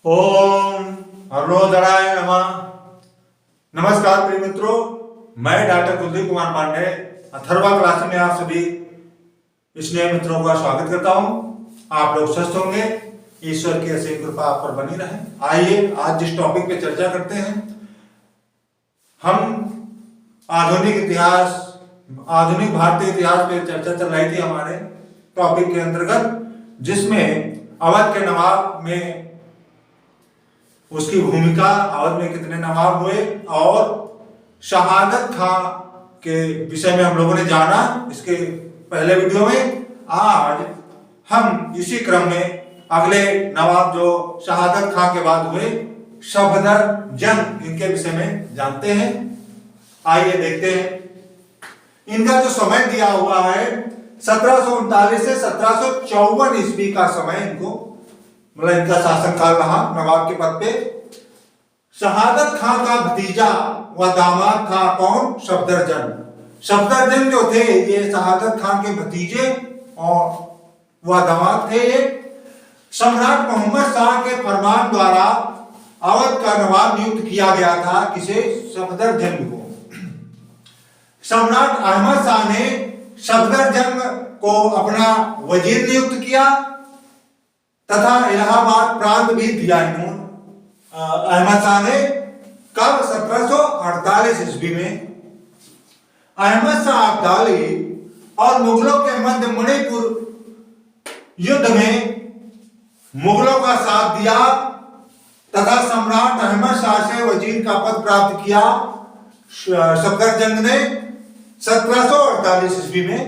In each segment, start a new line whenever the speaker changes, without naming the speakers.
ओम हरोदराय नमः। नमस्कार प्रिय मित्रों, मैं डॉक्टर कुलदीप कुमार पांडे अथर्वा क्लास में आप सभी स्नेह मित्रों का स्वागत करता हूं। आप लोग स्वस्थ होंगे, ईश्वर की असीम कृपा आप पर बनी रहे। आइए आज जिस टॉपिक पे चर्चा करते हैं, हम आधुनिक भारतीय इतिहास पे चर्चा चल रही थी हमारे टॉपिक के अंतर्गत, जिसमें अवध के नवाब में उसकी भूमिका, अवध में कितने नवाब हुए और शहादत खां के विषय में हम लोगों ने जाना इसके पहले वीडियो में। आज हम इसी क्रम में अगले नवाब जो शहादत खां के बाद हुए, सफदर जंग, इनके विषय में जानते हैं। आइए देखते हैं। इनका जो समय दिया हुआ है 1739 से 1754 ईस्वी का समय इनको, मतलब इनका शासनकाल रहा नवाब के पद पे। शहादत खां का भतीजा व दामाद था कौन? सफदर जंग। सफदर जंग जो थे ये शहादत खां के भतीजे और वह दामाद थे। ये सम्राट मोहम्मद शाह के फरमान द्वारा अवध का नवाब नियुक्त किया गया था। किसे? सफदर जंग को। सम्राट अहमद शाह ने सफदर जंग को अपना वजीर नियुक्त किया तथा इलाहाबाद प्रांत भी दिया इन्होंने। अहमद शाह ने कब? 1748 ईस्वी में। अहमद शाह अब्दाली और मुगलों के मध्य मणिपुर युद्ध में मुगलों का साथ दिया तथा सम्राट अहमद शाह से वजीर का पद प्राप्त किया सफदर जंग ने 1748 ईस्वी में।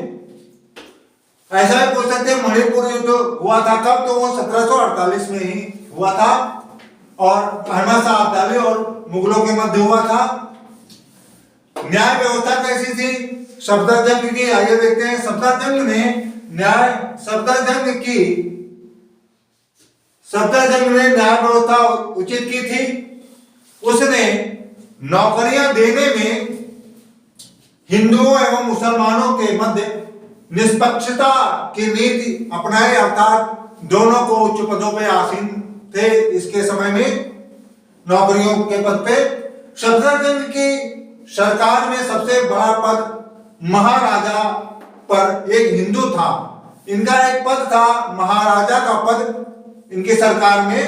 ऐसा ही पूछ सकते हैं मणिपुर युद्ध हुआ था कब? तो वो 1748 में ही हुआ था और अहमद शाह अब्दाली और मुगलों के मध्य हुआ था। न्याय व्यवस्था कैसी थी सफदर जंग की? आइए देखते हैं। सफदर जंग ने न्याय व्यवस्था उचित की थी। उसने नौकरियां देने में हिंदुओं एवं मुसलमानों के मध्य निष्पक्षता की नीति अपनाई, अर्थात दोनों को उच्च पदों पे आसीन थे इसके समय में, नौकरियों के पद पे। सफदर जंग की सरकार में सबसे बड़ा पद महाराजा पर एक हिंदू था। इनका एक पद था महाराजा का पद इनकी सरकार में,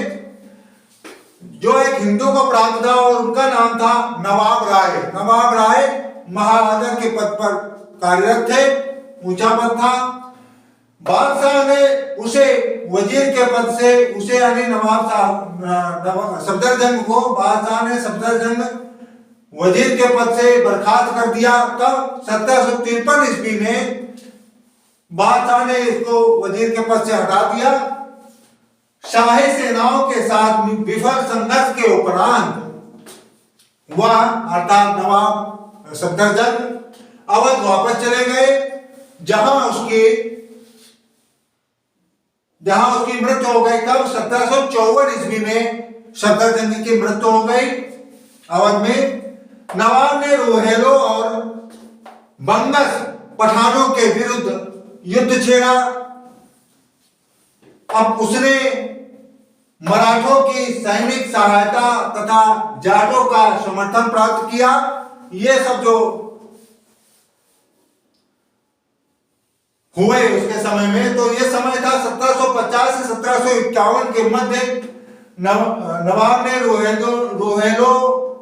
जो एक हिंदू को प्राप्त था और उनका नाम था नवाब राय। नवाब राय महाराजा के पद पर कार्यरत थे, ऊंचा पद था। बादशाह ने उसे वजीर के पद से, उसे यानी नवाब साहब सफदर जंग को बादशाह ने सफदर जंग वजीर के पद से बर्खास्त कर दिया। कब? 1753 ईस्वी में बादशाह ने इसको वजीर के पद से हटा दिया। शाही सेनाओं के साथ विफल संघर्ष के उपरांत वह अर्थात नवाब सफदर जंग अवध वापस चले गए, जहां उसकी मृत्यु हो गई। कब? 1754 ईस्वी में सफदर जंग की मृत्यु हो गई अवध में। नवाब ने रोहेलो और बंगस पठानों के विरुद्ध युद्ध छेड़ा। अब उसने मराठों की सैनिक सहायता तथा जाटों का समर्थन प्राप्त किया। ये सब जो हुए उसके समय में, तो ये समय था 1750 से 1751 के मध्य। नवाब ने रोहेलो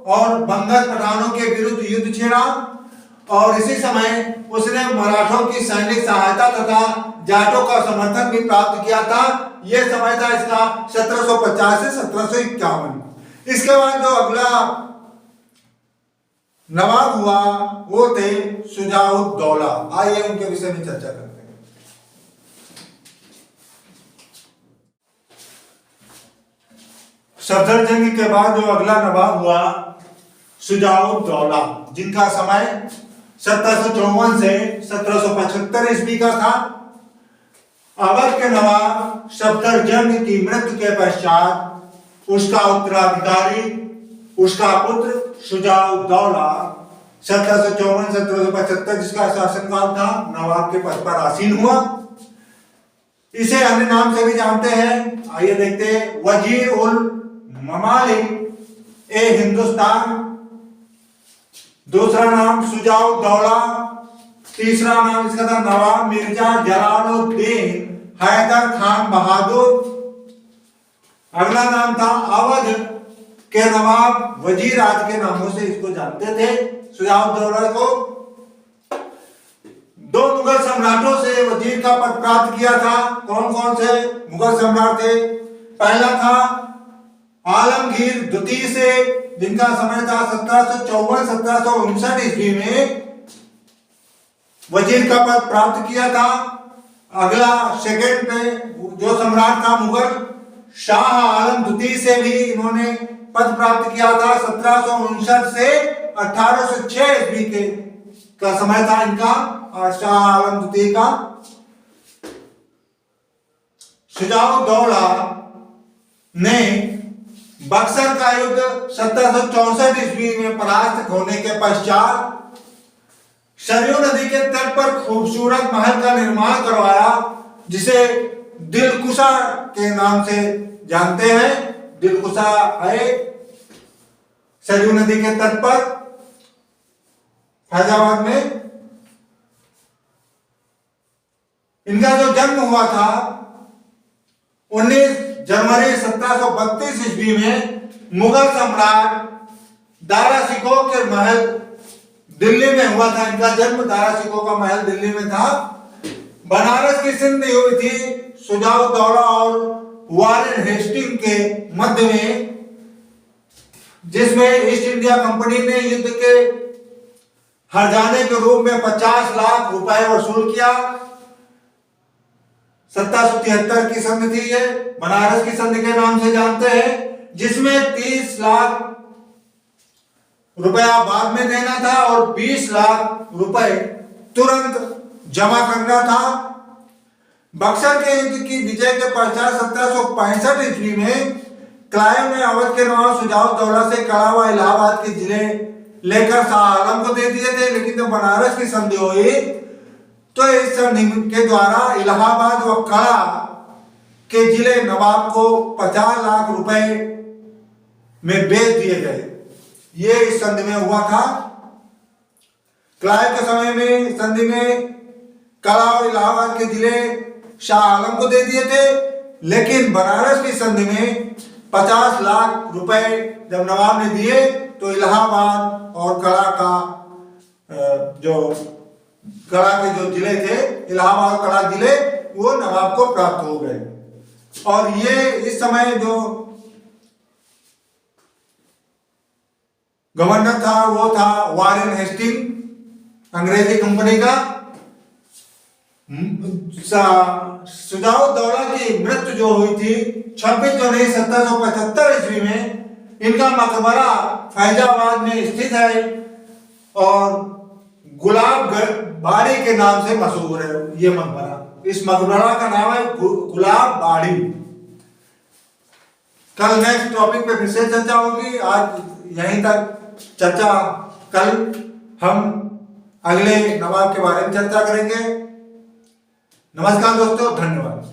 और बंगस पठानों के विरुद्ध युद्ध छेड़ा और इसी समय उसने मराठों की सैनिक सहायता तथा जाटों का समर्थन भी प्राप्त किया था। यह समय था इसका 1750 से 1751। इसके बाद जो अगला नवाब हुआ वो थे शुजाउद्दौला। आइए उनके विषय में चर्चा करते हैं। सफदर जंग के बाद जो अगला नवाब हुआ शुजाउद्दौला, जिनका समय 1754 से 1775 ईस्वी का था। अवध के नवाब सफदर जंग की मृत्यु के पश्चात उसका उत्तराधिकारी, उसका पुत्र शुजाउद्दौला 1754 से 1775 जिसका शासनकाल था, नवाब के पद पर आसीन हुआ। इसे अन्य नाम से भी जानते हैं। आइए देखते हैं, वजीर उल ममालिक ए हिंदुस्तान, दूसरा नाम शुजाउद्दौला, तीसरा नाम इसका था नवाब मिर्जा जलालुद्दीन हैदर खान बहादुर, अगला नाम था अवध के नवाब वजीर आज के नामों से इसको जानते थे शुजाउद्दौला को। दो मुगल सम्राटों से वजीर का पद प्राप्त किया था। कौन कौन से मुगल सम्राट थे? पहला था आलमगीर द्वितीय से, जिनका समय था 1754-1759 ईस्वी में वजीर का पद प्राप्त किया था। अगला सेकंड पे जो सम्राट था मुगल शाह आलम द्वितीय से भी इन्होंने पद प्राप्त किया था। 1759 से 1806 ईस्वी के का समय था इनका, शाह आलम द्वितीय का। शुजाउद्दौला ने बक्सर का युद्ध 1764 ईस्वी में परास्त होने के पश्चात सरयू नदी के तट पर खूबसूरत महल का निर्माण करवाया, जिसे दिलकुशा के नाम से जानते हैं। दिलकुशा है सरयू नदी के तट पर फैजाबाद में। इनका जो जन्म हुआ था 19 जनवरी 1732 ईस्वी में मुगल सम्राट दारा शिकोह के महल दिल्ली में हुआ था। इनका जन्म दारा शिकोह का महल दिल्ली में था। बनारस की संधि हुई थी शुजाउद्दौला और वारेन हेस्टिंग के मध्य में, जिसमें ईस्ट इंडिया कंपनी ने युद्ध के हर्जाने के रूप में 50 लाख रुपए वसूल किया। 1773 की संधि थी, ये बनारस की संधि के नाम से जानते हैं, जिसमें 30 लाख रुपया बाद में देना था और 20 लाख रुपए तुरंत जमा करना था। बक्सर के युद्ध की विजय के पश्चात 1765 ईस्वी में क्लाइव ने अवध के नवाब शुजाउद्दौला से कड़ा व इलाहाबाद के जिले लेकर शाह आलम को दे दिए थे। लेकिन जब बनारस की संधि हुई तो इस संधि के द्वारा इलाहाबाद व कड़ा के जिले नवाब को 50 लाख रुपए में बेच दिए गए। ये इस संधि में हुआ था। क्लाइव के समय में संधि में कड़ा और इलाहाबाद के जिले शाह आलम को दे दिए थे, लेकिन बनारस की संधि में 50 लाख रुपए जब नवाब ने दिए तो इलाहाबाद और कड़ा का जो कड़ा के जो जिले थे, इलाहाबाद और कड़ा जिले, वो नवाब को प्राप्त हो गए। और ये इस समय जो गवर्नर था वो था वारेन हेस्टिंग, अंग्रेजी कंपनी का। शुजाउद्दौला की मृत्यु जो हुई थी 26 जनवरी 1775 ईस्वी में, इनका मकबरा फैजाबाद में स्थित है और गुलाब बाड़ी के नाम से मशहूर है ये मकबरा। इस मकबरा का नाम है गुलाब बाड़ी। कल नेक्स्ट टॉपिक पे फिर से चर्चा होगी। आज यहीं तक चर्चा, कल हम अगले नवाब के बारे में चर्चा करेंगे। नमस्कार दोस्तों, धन्यवाद।